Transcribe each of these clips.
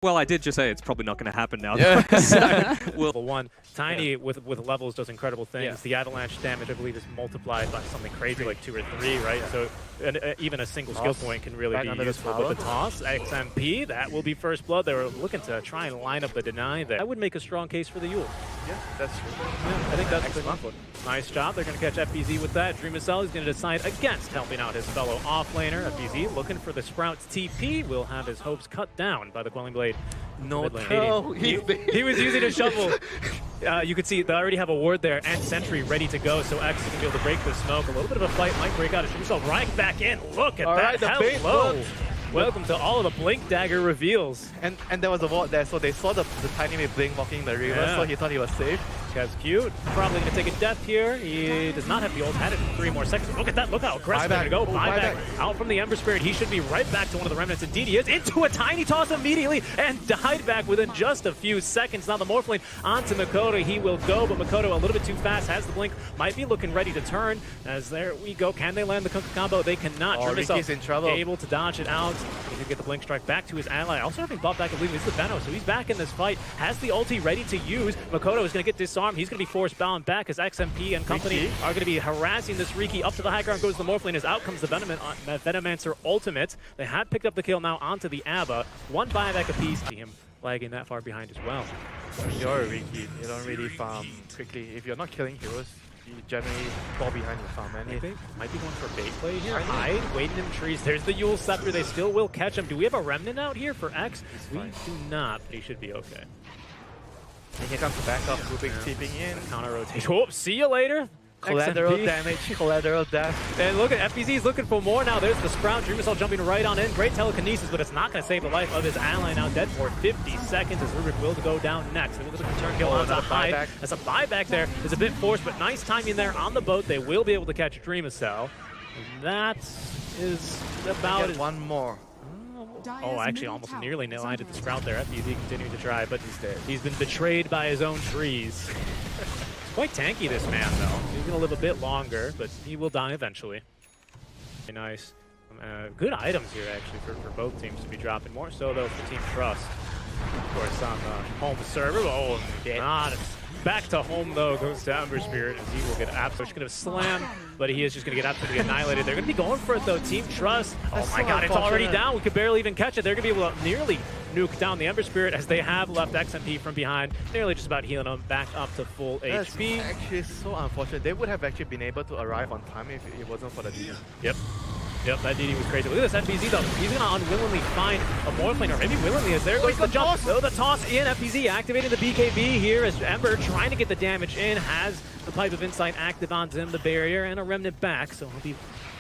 Well, I did just say it's probably not going to happen now. Yeah. Level 1, Tiny with levels does incredible things. Yeah. The avalanche damage, I believe, is multiplied by something crazy like 2 or 3, right? So even a single skill point can really be useful. But the toss, XMP, that will be first blood. They were looking to try and line up the deny there. I would make a strong case for the Yule. Yeah, that's true. Yeah, I think that's excellent. Nice job. They're going to catch FBZ with that. DreamSL is going to decide against helping out his fellow offlaner. FBZ looking for the Sprout's TP. Will have his hopes cut down by the Quelling Blade. No, he was using a shovel. You can see they already have a ward there and Sentry ready to go, so X is going to be able to break the smoke. A little bit of a fight might break out. Himself right back in. Look at that. Hello. Welcome to all of the Blink Dagger reveals. And there was a ward there, so they saw the tiny mate Blink walking the river, so he thought he was safe. That's cute. Probably going to take a death here. He does not have the ult. Had it in 3 more seconds. Look at that. Look how aggressive they're going to go. Buyback out from the Ember Spirit. He should be right back to one of the remnants. Indeed he is. Into a tiny toss immediately and died back within just a few seconds. Now the Morphling onto Makoto. He will go, but Makoto a little bit too fast. Has the blink. Might be looking ready to turn. As there we go. Can they land the Kunkka combo? They cannot. Ricky's in trouble. Able to dodge it out. He can get the blink strike back to his ally. Also having bought back, I believe, is the Venom. So he's back in this fight. Has the ulti ready to use. Makoto is going to get disarmed. He's going to be forced bound back as XMP and company are going to be harassing this Riki. Up to the high ground goes the Morphling, as out comes the Venomancer ultimate. They had picked up the kill now onto the Ava. 1 buyback apiece. See him lagging that far behind as well. When you're a Riki, you don't really farm quickly. If you're not killing heroes, you generally fall behind your farm. And might be going for bait play here. Hide, waiting in the trees. There's the Yule Scepter. They still will catch him. Do we have a remnant out here for X? We do not, but he should be okay. And here comes the backup, Rubik tipping in. Counter rotation. Oh, see you later. Collateral XMP. damage, collateral death. And look at FBZ is looking for more now. There's the Sprout. DreamSL jumping right on in. Great telekinesis, but it's not going to save the life of his ally. Now dead for 50 seconds as Rubik will go down next. They look at the return kill on the Hide. That's a buyback there. It's a bit forced, but nice timing there on the boat. They will be able to catch DreamSL. That is about it. One more. Oh, actually almost nearly landed the Sprout there. FBZ continuing to try, but he's dead. He's been betrayed by his own trees. Quite tanky, this man, though. He's going to live a bit longer, but he will die eventually. Very nice. Good items here, actually, for both teams to be dropping. More so, though, for Team Trust. Of course, on the home server. Oh, not. Back to home, though, goes to Ember Spirit, as he will get absolutely going to slam, but he is just going to get absolutely annihilated. They're going to be going for it, though. Team Trust. Oh, my God, it's already down. We could barely even catch it. They're going to be able to nearly nuke down the Ember Spirit, as they have left XMP from behind, nearly just about healing him back up to full HP. That's actually so unfortunate. They would have actually been able to arrive on time if it wasn't for the DD. Yep, that DD was crazy. Look at this FBZ, though. He's going to unwillingly find a Morphling, or maybe willingly, as there goes the jump. So the toss in. FBZ activating the BKB here as Ember trying to get the damage in. Has the Pipe of Insight active onto him, the barrier, and a remnant back, so he'll be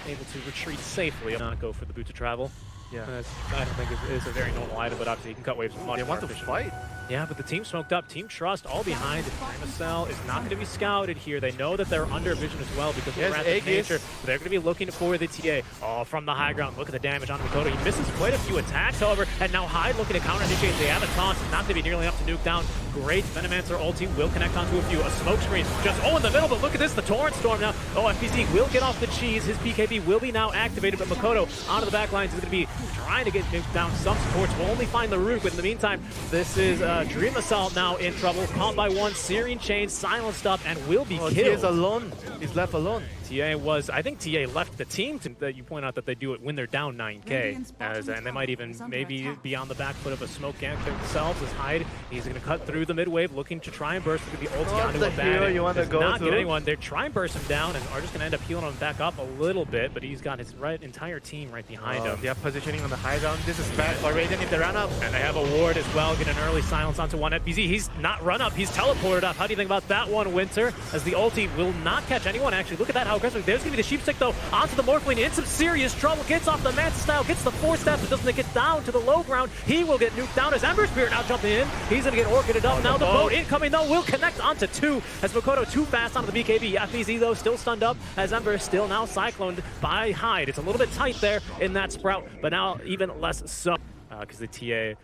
able to retreat safely. Not go for the boot to travel. Yeah. I don't think it's a very normal item, but obviously you can cut waves much They more want to efficiently. fight. Yeah, but the team smoked up. Team Trust all behind. DreamSL is not going to be scouted here. They know that they're under vision as well because of the rapid nature. They're going to be looking for the TA. Oh, from the high ground. Look at the damage on Makoto. He misses quite a few attacks, however, and now Hyde looking to counter-initiate. They have a taunt. Not going to be nearly enough to nuke down. Great Venomancer ulti will connect onto a few. A smoke screen just in the middle, but look at this. The Torrent Storm now. Oh, FBZ will get off the cheese. His BKB will be now activated, but Makoto onto the back lines is going to be trying to get nuked down. Some supports will only find the root, but in the meantime, this is DreamSL now in trouble. Caught by one, Searing Chain, silenced up, and will be killed. He is alone. He's left alone. TA was, I think TA left the team that you point out that they do it when they're down 9k, and they might even maybe be on the back foot of a smoke gank themselves as Hyde. He's going to cut through the mid wave, looking to try and burst the ulti onto a bad. You want to go not get anyone. They're trying to burst him down and are just going to end up healing him back up a little bit, but he's got his entire team right behind him. They're positioning on the high ground. This is bad for Radiant if they run up. And they have a ward as well, get an early silence onto one FBZ. He's not run up, he's teleported up. How do you think about that one, Winter? As the ulti will not catch anyone, actually. Look at that, how aggressive. There's going to be the sheep stick, though, onto the Morphling in some serious trouble. Gets off the Manta style, gets the 4 steps, but doesn't get down to the low ground. He will get nuked down as Ember Spirit now jumping in. He's going to get orchided up. Now the boat incoming, though, will connect onto 2 as Makoto too fast onto the BKB. FBZ, though, still stunned up as Ember is still now cycloned by Hyde. It's a little bit tight there in that Sprout, but now even less so because the TA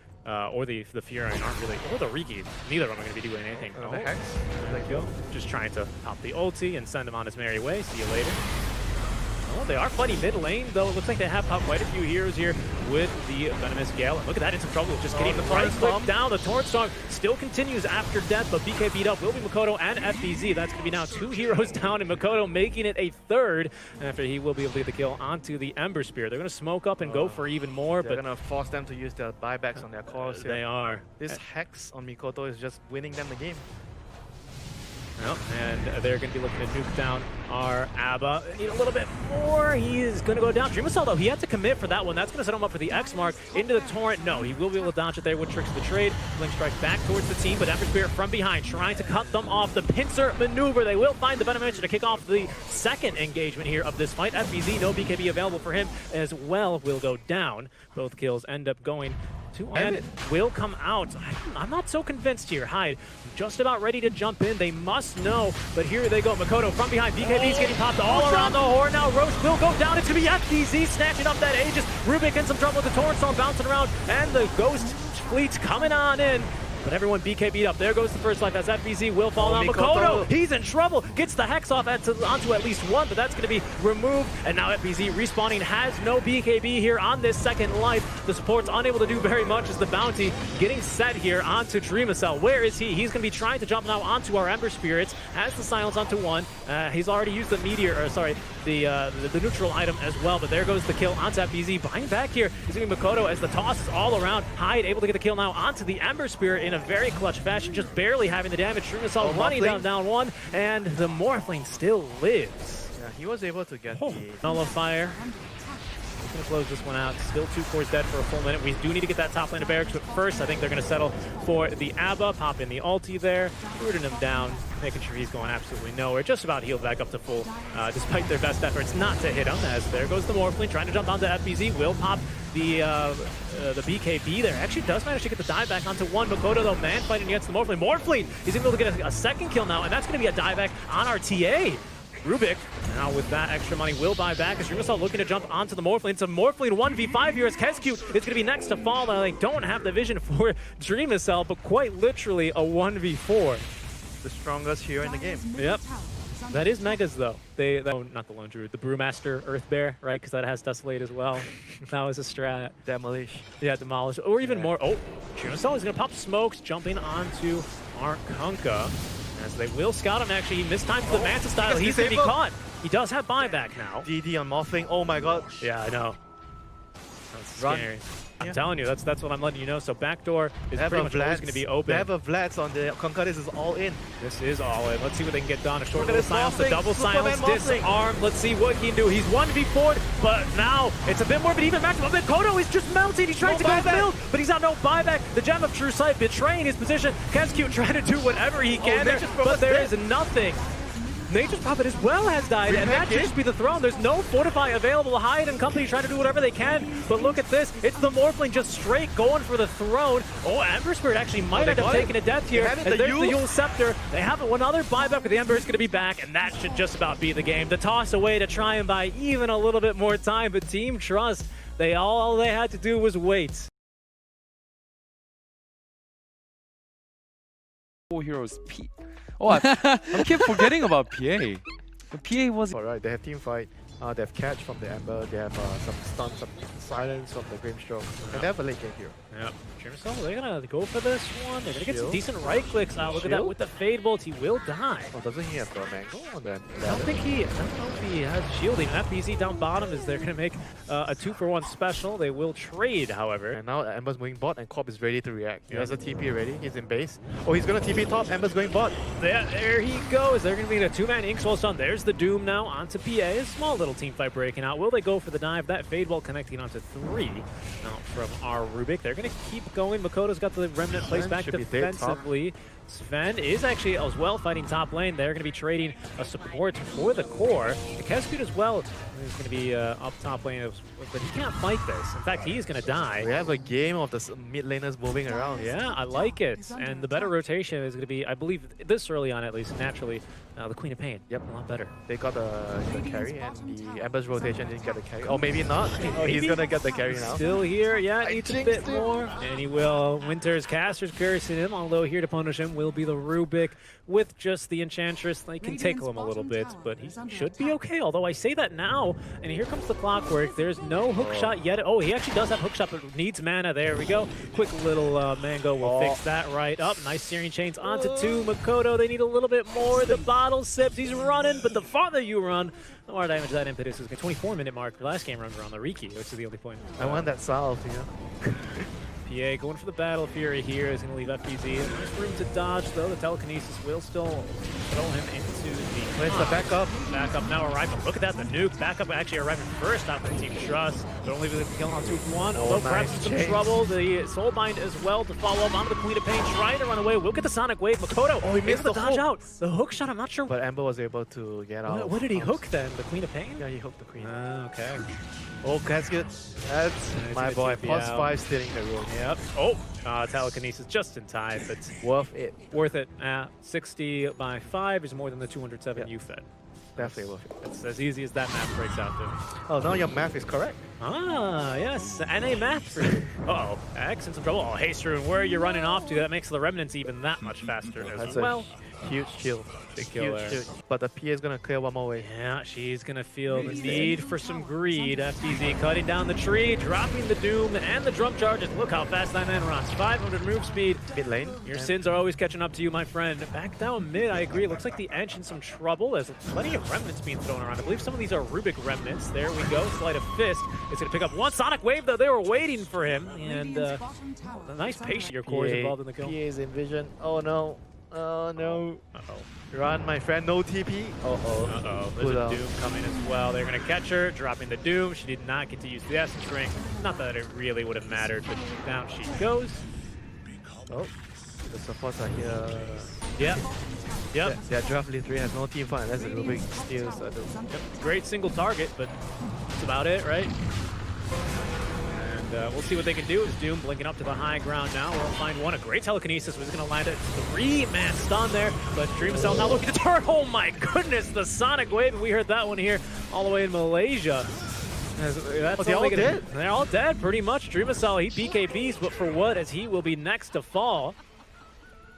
or the Fury aren't really, or the Riki, neither of them are going to be doing anything. The Hex? There they go. Just trying to pop the ulti and send him on his merry way. See you later. Oh, they are fighting mid lane, though. It looks like they have popped quite a few heroes here with the Venomous Gale. And look at that, in some trouble. Just getting the right click down. The Torrent Storm still continues after death, but BK beat up will be Makoto and FBZ. That's going to be now 2 heroes down, and Makoto making it a 3rd after he will be able to get the kill onto the Ember Spear. They're going to smoke up and go for even more, They're but going to force them to use their buybacks on their cores here. they are. This Hex on Mikoto is just winning them the game. Yep, and they're going to be looking to nuke down our ABBA. Need a little bit more. He is going to go down. Dreamcell, though, he had to commit for that one. That's going to set him up for the X mark into the Torrent. No, he will be able to dodge it there with Tricks of the Trade. Blink Strike back towards the team, but Ember Spirit from behind, trying to cut them off. The pincer maneuver. They will find the Venom Edge to kick off the 2nd engagement here of this fight. FBZ, no BKB available for him as well, will go down. Both kills end up going to and will come out. I'm not so convinced here. Hyde just about ready to jump in. They must know, but here they go. Makoto from behind. BKB's getting popped all around the horn. Now Roche will go down. It's going to be FBZ snatching up that Aegis. Rubik in some trouble with the Torrent Storm bouncing around, and the Ghost Fleet's coming on in. But everyone BK beat up. There goes the first life as FBZ will fall down. Makoto, he's in trouble. Gets the Hex off onto at least 1, but that's going to be removed. And now FBZ respawning has no BKB here on this 2nd life. The support's unable to do very much as the bounty getting set here onto Dreamcell. Where is he? He's going to be trying to jump now onto our Ember Spirits. Has the silence onto 1. He's already used the meteor, or sorry, the neutral item as well. But there goes the kill onto FBZ. Buying back here is going to be Makoto as the toss is all around. Hyde able to get the kill now onto the Ember Spirit in a very clutch fashion, just barely having the damage. Dreamcell running down 1, and the Morphling still lives. Yeah, he was able to get the Nullifier. He's going to close this one out. Still 2 cores dead for a full minute. We do need to get that top lane of Barracks, but first I think they're going to settle for the ABBA. Pop in the ulti there, rooting him down, making sure he's going absolutely nowhere. Just about healed back up to full, despite their best efforts not to hit him, as there goes the Morphling, trying to jump onto FBZ. Will pop the BKB there. Actually does manage to get the dive back onto 1. Makoto, though, man fighting against the Morphling. Morphling, he's able to get a 2nd kill now, and that's going to be a dive back on our TA. Rubik, now with that extra money, will buy back as Dreamcell looking to jump onto the Morphling. It's a Morphling 1v5 here as Kescute is going to be next to fall. Now they don't have the vision for Dreamcell, but quite literally a 1v4. The strongest hero in the game. Yep. That is Megas, though. Not the Lone Druid, the Brewmaster Earthbear, right? Because that has Dustblade as well. That was a strat. Demolish. Yeah, Demolish. Or even more. Oh, Dreamcell is going to pop smokes, jumping onto our Kunkka. As they will scout him, actually. He mistimed the Manta style. He's going to be caught. He does have buyback now. DD on Morphling. Oh my god. Yeah, I know. That's scary. I'm telling you, that's what I'm letting you know. So backdoor is pretty much always going to be open. They have a Vlads on the Kunkka. This is all in. This is all in. Let's see what they can get done. A short little silence, a double silence, disarm. Let's see what he can do. He's 1v4'd, but now it's a bit more of an even match. But Makoto is just melting. He's trying to go build, but he's got no buyback. The Gem of True Sight betraying his position. Kescute trying to do whatever he can there, but there is nothing. Nature's Prophet as well has died, and that should just be the throne. There's no Fortify available. Hyde and company trying to do whatever they can, but look at this. It's the Morphling just straight going for the throne. Oh, Ember Spirit actually might end up taking a death here. And there's the Yule Scepter. They have one other buyback, but the Ember is going to be back, and that should just about be the game. The toss away to try and buy even a little bit more time, but Team Trust, all they had to do was wait. 4 heroes P. Oh, I keep forgetting about PA. The PA was. Alright, they have team fight. They have catch from the Ember. They have some stun, some silence from the Grimstroke. And they have a late game hero. Yep. Dreamcell, they're gonna go for this one. They're gonna get some decent right clicks out. Look at that with the Fade Bolt. He will die. Oh, doesn't he have the mango on that? I don't know if he has shielding. FBZ down bottom is they're gonna make a 2-for-1 special. They will trade, however. And now Ember's moving bot, and Corp is ready to react. He has a TP ready. He's in base. Oh, he's gonna TP top. Ember's going bot. There he goes. They're gonna be in a 2-man Inkswell stun. There's the Doom now onto PA. A small little team fight breaking out. Will they go for the dive? That Fade Bolt connecting onto 3 now from our Rubik. They're gonna keep going. Makoto's got the Remnant placed back defensively. Sven is actually as well fighting top lane. They're going to be trading a support for the core. The Kescute as well is going to be up top lane, but he can't fight this. In fact, he is going to die. We have a game of the mid laners moving around. Yeah, I like it. And the better rotation is going to be, I believe, this early on at least, naturally, The Queen of Pain. Yep, a lot better. They got the carry, and the Ember's rotation didn't get the carry. Or maybe not. Oh, he's gonna get the carry now. Still here, yeah, needs a bit more. And he will. Winter's Caster's cursing him, although here to punish him will be the Rubik with just the Enchantress. They can tickle him a little bit, but he should be okay. Although I say that now, and here comes the Clockwork. There's no hook shot yet. Oh, he actually does have hook shot, but needs mana. There we go. Quick little Mango will fix that right up. Nice Searing Chains onto 2. Makoto, they need a little bit more. The bottle sips. He's running, but the farther you run, the more damage that impetus is. 24-minute mark. The last game runs around the Riki, which is the only point. I want that salve, you know. PA going for the Battle Fury here is going to leave FPZ. Nice room to dodge, though. The Telekinesis will still throw him into the... Where's the backup? Backup now arriving. Look at that, the nuke. Backup actually arriving first out for Team Trust. Don't leave the kill on 2-1. Although perhaps in some trouble. The Soulbind as well to follow up onto the Queen of Pain. Trying to run away. We'll get the Sonic Wave. Makoto. Oh, he missed the dodge out. The hook shot, I'm not sure. But Ember was able to get out. What did he hook then? The Queen of Pain? Yeah, he hooked the Queen. Okay. Oh, that's good. That's my boy. Plus 5 stealing the room. Yep. Oh, Telekinesis just in time, but worth it. Worth it. 60 by 5 is more than the 207 you fed. Definitely worth it. It's as easy as that math breaks out to. Oh, now your math is correct. Ah, yes. NA math for you. Uh-oh. X in some trouble. Oh, hey, Struan, where are you running off to? That makes the Remnants even that much faster as well. Huge kill. Big kill there. Huge. But the PA is going to clear one more way. Yeah, she's going to feel the need for some greed. FBZ cutting down the tree, dropping the Doom and the Drum Charges. Look how fast that man runs. 500 move speed. Mid lane. Your sins are always catching up to you, my friend. Back down mid, I agree. It looks like the Ench in some trouble. There's plenty of Remnants being thrown around. I believe some of these are Rubik Remnants. There we go. Sleight of Fist. It's going to pick up one Sonic Wave, though. They were waiting for him. And a nice patience. Your core is involved in the kill. PA is in vision. Oh, no. Oh, no. Uh-oh. Run, my friend. No TP. Uh-oh. Uh-oh. There's a Doom coming as well. They're going to catch her, dropping the Doom. She did not get to use the Essence Ring. Not that it really would have mattered, but down she goes. Oh, the supports are here. Yep. Yep. Their draft list 3 has no team fight unless the Rubik steals a Doom. Yep. Great single target, but that's about it, right? We'll see what they can do. It's Doom blinking up to the high ground now. We'll find one. A great Telekinesis was going to land a 3-man stun there, but Dreamcell now looking to turn. Oh my goodness, the Sonic Wave. And we heard that one here all the way in Malaysia. That's they all dead? They're all dead, pretty much. Dreamcell, he BKBs, but for what? As he will be next to fall.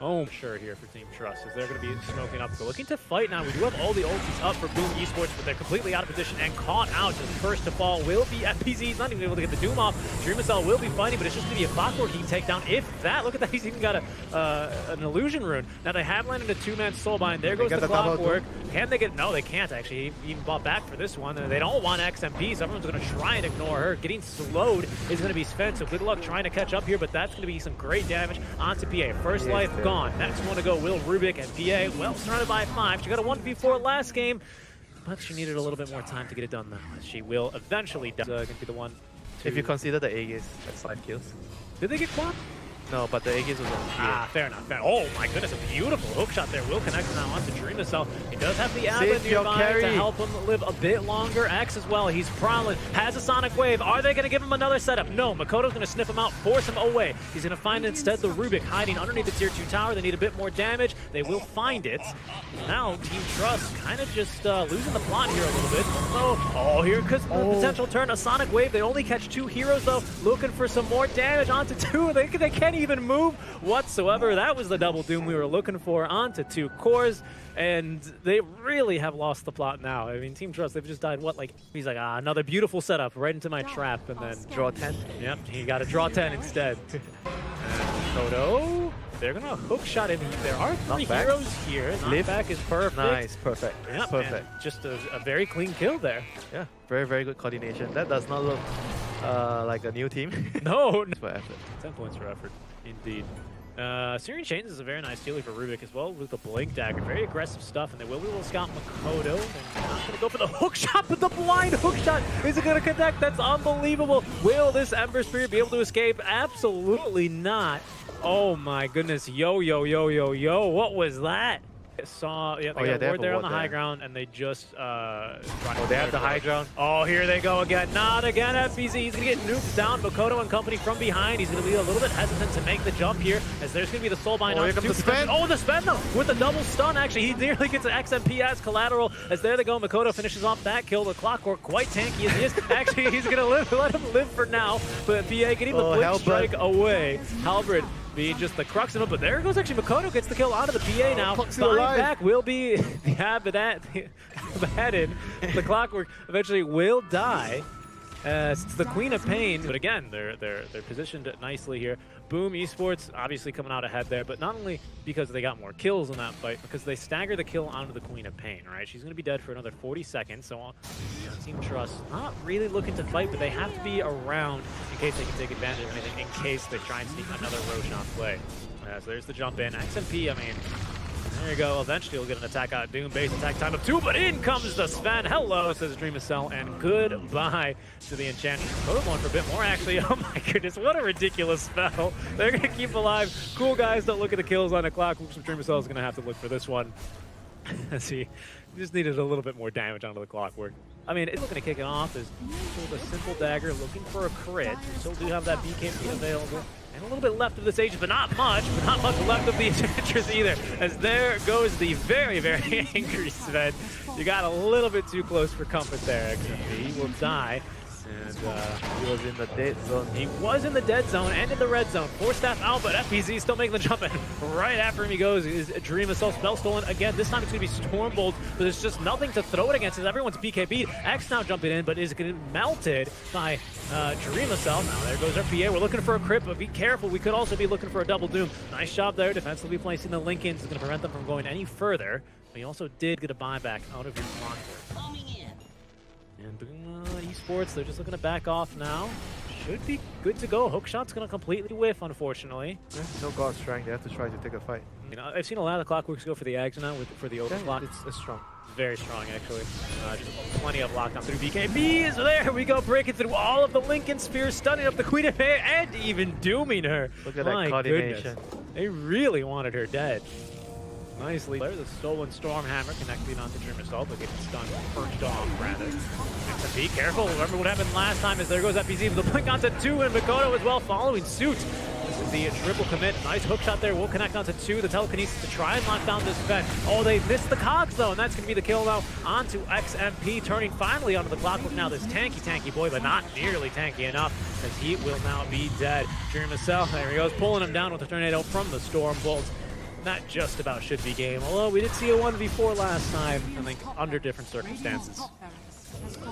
Oh, sure here for Team Trust, as they're going to be smoking up. So looking to fight now. We do have all the ultis up for Boom Esports, but they're completely out of position and caught out. Just first to fall will be FPZ. He's not even able to get the Doom off. Dreamcell will be fighting, but it's just going to be a Clockwork he can take down. If that, look at that, he's even got an Illusion Rune. Now they have landed a 2-man Soulbind. There goes the Clockwork. Can they get? No, they can't actually. He even bought back for this one. They don't want XMP, so everyone's going to try and ignore her. Getting slowed is going to be Sven, so good luck trying to catch up here, but that's going to be some great damage onto PA. First life gone. Next one to go, Will Rubik, and PA, well, surrounded by 5. She got a 1v4 last game, but she needed a little bit more time to get it done, though. She will eventually do. Going to be the one. If you consider the Aegis, that's 5 kills. Did they get quad? No, but the Aegis was on PA. Ah, fair enough. Oh my goodness, a beautiful hook shot there. Will connect now onto Dreamcell. He does have the Abbott nearby to help him live a bit longer. X as well, he's prowling, has a Sonic Wave. Are they going to give him another setup? No, Makoto's going to sniff him out, force him away. He's going to find instead the Rubik hiding underneath the tier 2 tower. They need a bit more damage. They will find it. Now, Team Trust kind of just losing the plot here a little bit. Oh, here comes the potential turn. A Sonic Wave. They only catch 2 heroes, though. Looking for some more damage onto 2. They can't even move whatsoever. That was the double Doom we were looking for onto 2 cores, and they really have lost the plot now. I mean, Team Trust, they've just died, what, like, he's like, another beautiful setup right into my trap, and then draw 10. Yep, he got to draw 10 instead. And Kodo, they're gonna hook shot him. There are 3 heroes here. Knockback is perfect. Nice, perfect. Yep, perfect. Just a very clean kill there. Yeah, very, very good coordination. That does not look like a new team. No. For effort. 10 points for effort, indeed. Searing Chains is a very nice stealer for Rubik as well with the Blink Dagger. Very aggressive stuff, and they will scout Makoto. They're not going to go for the hook shot, but the blind hook shot is it going to connect? That's unbelievable. Will this Ember Spirit be able to escape? Absolutely not. Oh my goodness. Yo. What was that? Saw, yeah, Oh, they yeah, got they a have ward a there on ward the high there. ground, and they just Oh, they have the high ground. Oh, here they go again. Not again, FBZ. He's going to get nuked down. Makoto and company from behind. He's going to be a little bit hesitant to make the jump here, as there's going to be the soulbind Oh, on here comes two. the spin. Oh, the spin though, with the double stun. Actually, he nearly gets an XMP as collateral. As there they go, Makoto finishes off that kill. The Clockwork quite tanky as he is. Actually, he's going to live. Let him live for now. But PA getting the blink strike away. Halberd being just the crux of it, but there goes actually Makoto gets the kill out of the PA now. Buying back will be the Abaddon. The Clockwork eventually will die. It's the Queen of Pain, but again, they're positioned nicely here. Boom Esports obviously coming out ahead there, but not only because they got more kills in that fight, because they stagger the kill onto the Queen of Pain, right? She's going to be dead for another 40 seconds, so Team Trust not really looking to fight, but they have to be around in case they can take advantage of anything, in case they try and sneak another Roshan play. So there's the jump in. XMP, I mean, there you go. Eventually we'll get an attack out. Doom base attack time of 2, but in comes the Sven. Hello, says DreamAcell, and goodbye to the Enchantress. Makoto going for a bit more, actually. Oh my goodness, what a ridiculous spell. They're going to keep alive. Cool guys, don't look at the kills on the clock. DreamAcell is going to have to look for this one. Let's see. Just needed a little bit more damage onto the Clockwork. I mean, it's looking to kick it off as sort of a simple dagger looking for a crit. We still do have that BKB available. And a little bit left of this age, but not much left of the Enchantress either. As there goes the very, very angry Sven. You got a little bit too close for comfort there, XMP. He will die. And He was in the dead zone. he was in the dead zone and in the red zone. 4-staff out, but FBZ still making the jump in. Right after him he goes is DreamAcell spell stolen again. This time it's going to be Stormbolt, but there's just nothing to throw it against as everyone's BKB. X now jumping in, but is getting melted by DreamAcell. Now there goes our PA. We're looking for a crit, but be careful. We could also be looking for a double doom. Nice job there. Defensively placing the Lincolns is going to prevent them from going any further. But he also did get a buyback out of your Clockwork. And Boom Esports, they're just looking to back off now. Should be good to go. Hookshot's going to completely whiff, unfortunately. Yeah, no God strength. They have to try to take a fight. You know, I've seen a lot of the Clockworks go for the Ags now for the overclock. It's strong. Very strong, actually. Just plenty of lockdown through BKBs. There we go, breaking through all of the Lincoln Spears, stunning up the Queen of Pain, and even dooming her. Look at My that coordination. goodness. They really wanted her dead. Nicely. There's the stolen Stormhammer connecting onto DreamAcell, but getting stunned first off, rather. XMP, careful. Remember what happened last time as there goes FBZ with the blink onto 2, and Makoto as well following suit. This is the triple commit. Nice hook shot there. We'll connect onto 2. The telekinesis to try and lock down this Sven. Oh, they missed the cogs though, and that's going to be the kill now onto XMP, turning finally onto the Clockwork now. This tanky boy, but not nearly tanky enough, as he will now be dead. DreamAcell, there he goes, pulling him down with the tornado from the Stormbolt. That just about should be game, although we did see a 1v4 last time, I think, under different circumstances.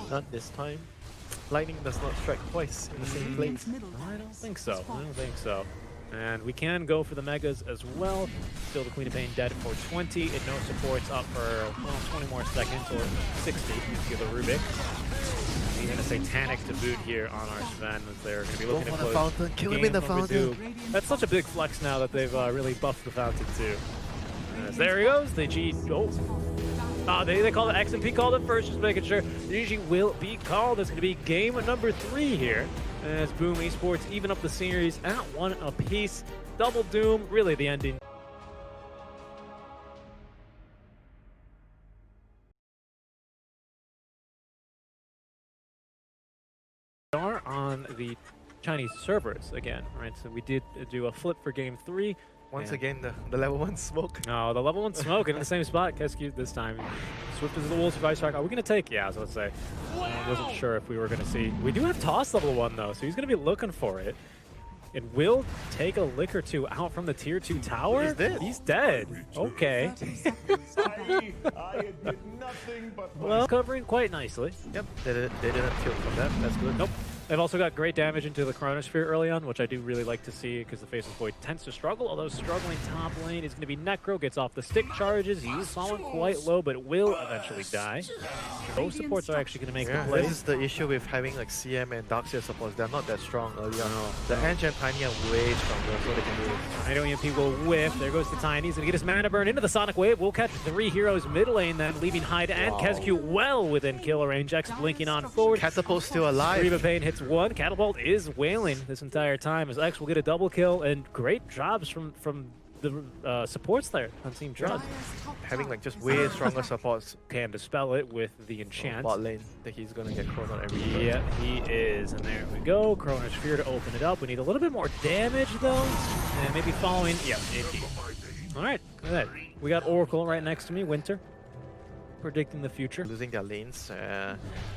Not this time. Lightning does not strike twice in the same place. I don't think so. I don't think so. And we can go for the Megas as well. Still the Queen of Pain dead for 20. It no supports up for, well, 20 more seconds, or 60 if you have a Rubik. Even a Satanic to boot here on our Sven, as they're going to be looking to close. Fountain. Kill him in the fountain. That's such a big flex now that they've really buffed the fountain too. As there he goes, the G. Oh. They call it XMP, called it first, just making sure. The GG will be called. It's going to be game number 3 here, as Boom Esports even up the series at 1 apiece. Double Doom, really the ending. Are on the Chinese servers again, right? So we did do a flip for game 3. Once again, the level 1 smoke. No, the level 1 smoke in the same spot. Kescu this time. Swift is the Wolves of Ice Shark. Are we going to take? Yeah, so let's say. I wasn't sure if we were going to see. We do have Toss level 1 though, so he's going to be looking for it. It will take a lick or two out from the tier 2 tower. He's dead. He's dead. Okay. Well, covering quite nicely. Yep, they didn't tilt from that. That's good. Nope. They've also got great damage into the Chronosphere early on, which I do really like to see because the Faceless Void tends to struggle, although struggling top lane is going to be Necro, gets off the stick charges. He's falling quite low, but will eventually die. Both supports are actually going to make the play. This is the issue with having like CM and Darkseer supports. They're not that strong early on. The Edge and Tiny are way stronger, so they can do it. I know EMP will whiff. There goes the Tiny. He's going to get his mana burn into the Sonic Wave. We'll catch 3 heroes mid lane then, leaving Hyde and Kescu well within kill range. X blinking on forward. Catapult's still alive. Green of Pain hits 1. Catapult is wailing this entire time as X will get a double kill, and great jobs from the supports there on Team Trust. Having like just way stronger supports Can dispel it with the enchant. bot lane that he's gonna get chrono every turn. Yeah, he is. And there we go. Chrono Sphere to open it up. We need a little bit more damage, though. And maybe following. Yeah, indeed. All right, look at that. We got Oracle right next to me, Winter. Predicting the future. Losing their lanes.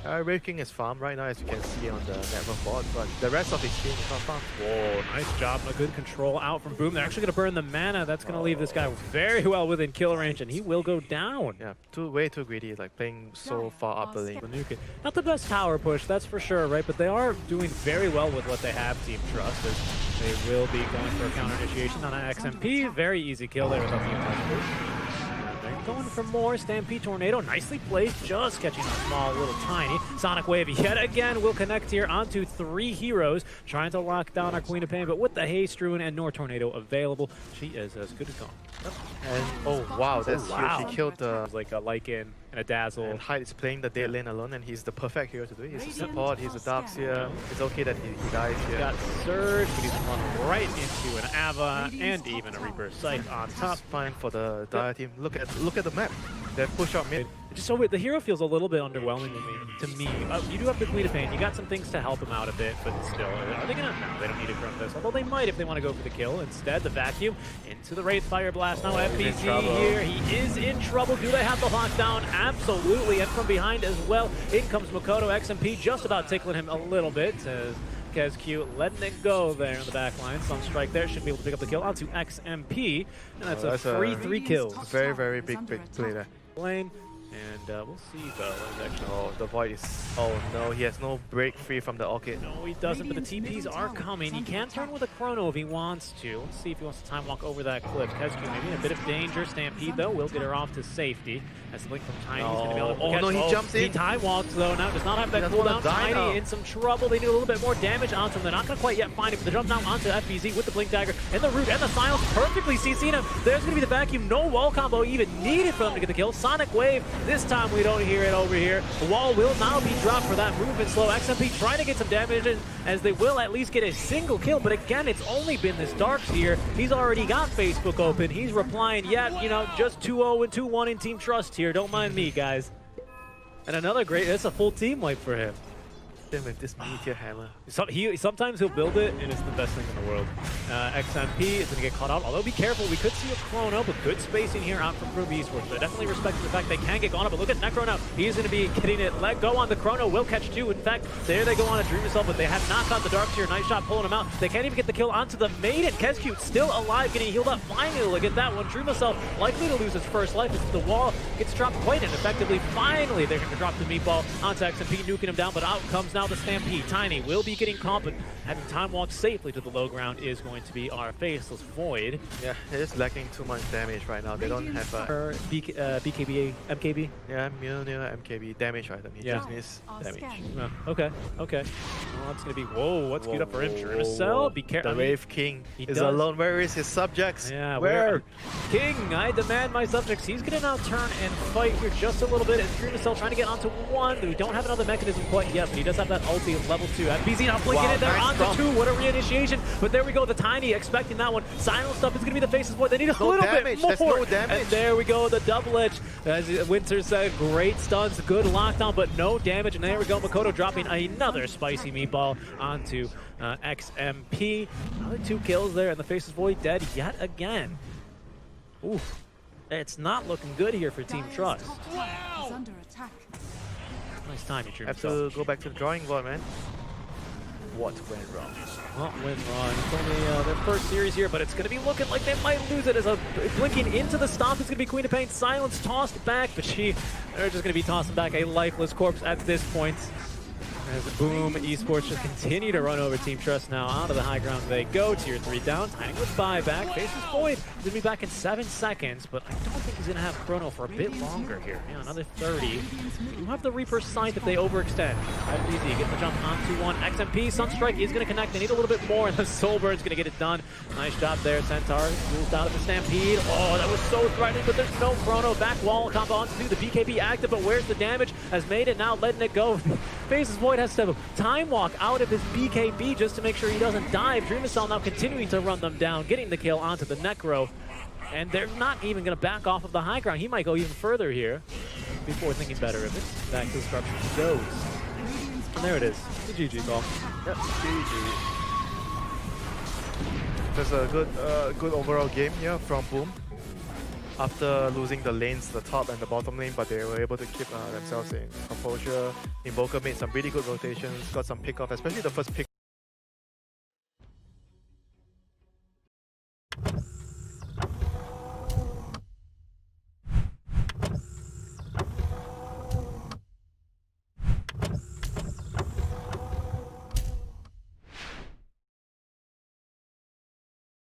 Raking his farm right now, as you can see on the network board, but the rest of his team is not farmed. Whoa, nice job. A good control out from Boom. They're actually going to burn the mana. That's going to leave this guy very well within kill range, and he will go down. Yeah, way too greedy, like playing so far up the lane. Not the best power push, that's for sure, right? But they are doing very well with what they have, Team Trust, as they will be going for a counter initiation on an XMP. Very easy kill there without the push. Going for more. Stampede Tornado, nicely placed, just catching a small little tiny. Sonic Wave yet again will connect here onto 3 heroes, trying to lock down our Queen of Pain, but with the Haste Rune and Nor Tornado available, she is as good as gone. And oh wow, that's huge. He killed the like a Lycan and a Dazzle. And Hyde is playing the dead lane alone, and he's the perfect hero to do it. He's a support, he's a Darkseer. It's okay that he dies here. Got Surge, but he's run right into an Ava and even a Reaper Scythe on top. It's fine for the Dire team. Look at the map. They push out mid. Just so weird. The hero feels a little bit underwhelming to me. You do have the Queen of Pain. You got some things to help him out a bit, but still, are they gonna? No, they don't need it from this. Although they might if they want to go for the kill. Instead, the vacuum into the Wraith Fire Blast. Now FBZ here. He is in trouble. Do they have the lockdown? Absolutely. And from behind as well, in comes Makoto. XMP just about tickling him a little bit. KezQ letting it go there in the back line. Sunstrike there should be able to pick up the kill onto XMP, and that's a free 3 kills. Very, very big play there. Lane. And we'll see though. Oh, the Void is... Oh no, he has no break free from the Orchid. No, he doesn't, but the TPs are coming. He can turn with a Chrono if he wants to. Let's see if he wants to time walk over that cliff. KezQ maybe in a bit of danger. Stampede though will get her off to safety. As the link from Tiny is going to be able to catch. Oh no, he jumps in. He time walks though. Now does not have that cooldown. Tiny in some trouble. They need a little bit more damage onto him. They're not going to quite yet find him. But the jump down onto FBZ with the Blink Dagger and the Root and the Silence. Perfectly CC'd him. There's going to be the vacuum. No wall combo even needed for them to get the kill. Sonic Wave. This time we don't hear it over here. The wall will now be dropped for that movement slow. XMP trying to get some damage in, as they will at least get a single kill. But again, it's only been this Darks here. He's already got Facebook open. He's replying, yeah, you know, just 2-0 and 2-1 in Team Trust here. Don't mind me, guys. And another great, it's a full team wipe for him. With this meteor hammer. Sometimes he'll build it, and it's the best thing in the world. XMP is going to get caught out, although be careful, we could see a Chrono, but good spacing here out from Esports. They're definitely respecting the fact they can get gone up, but look at Necro now. He's going to be getting it let go on the Chrono, will catch 2. In fact, there they go on a Dream Assault, but they have not got the Darkseer. Nice shot pulling him out. They can't even get the kill onto the Maiden. KezQ still alive, getting healed up. Finally, look at that one. Dream Assault likely to lose its first life as the wall gets dropped quite ineffectively. Finally, they're going to drop the meatball onto XMP, nuking him down, but out comes now the Stampede. Tiny will be getting caught, but having time walk safely to the low ground is going to be our Faceless Void. Yeah, it is lacking too much damage right now. They don't have a... BKB, MKB? Yeah, Mjolnir, MKB damage item. He just needs damage. Okay. Well, that's going to be... Whoa, what's queued up for him? Dreamcell, be careful. The Wave King is alone. Where is his subjects? Yeah, where? King, I demand my subjects. He's going to now turn and fight here just a little bit. And Dreamcell trying to get onto 1. We don't have another mechanism quite yet, but he does have that ulti of level 2. FBZ now blinking in there onto 2. What a reinitiation. But there we go. The Tiny expecting that one. Silent stuff is going to be the Faceless Void. They need a little bit more. There's no damage. And there we go. The double edge. As Winter said, great stuns, good lockdown, but no damage. And there we go. Makoto dropping another spicy meatball onto XMP. Another 2 kills there, and the Faceless Void dead yet again. Ooh. It's not looking good here for Team Trust. Wow. Nice time, you have to go back to the drawing board, man. What went wrong? What went wrong? It's only their first series here, but it's going to be looking like they might lose it as a blinking into the stomp. It's going to be Queen of Pain. Silence tossed back, but they're just going to be tossing back a lifeless corpse at this point. As Boom Esports just continue to run over Team Trust now onto the high ground. They go tier 3 down. Tiny with buyback. Faceless Void is going to be back in 7 seconds, but I don't think he's going to have Chrono for a bit longer here. Yeah, another 30. You have the Reaper Scythe if they overextend. FBZ gets the jump onto 1. XMP, Sunstrike is going to connect. They need a little bit more, and the Soulbird's going to get it done. Nice job there, Centaur. Rules out of the Stampede. Oh, that was so threatening, but there's no Chrono. Back wall combo onto 2. The BKB active, but where's the damage? Has made it now, letting it go. Faceless Void has to time walk out of his BKB just to make sure he doesn't die. Dreamcell now continuing to run them down, getting the kill onto the Necro. And they're not even going to back off of the high ground. He might go even further here before thinking better of it. Back to the structure he goes. And there it is. The GG call. Yep, GG. There's a good overall game here from Boom. After losing the lanes, the top and the bottom lane, but they were able to keep themselves in composure. Invoker made some really good rotations, got some pick off, especially the first pick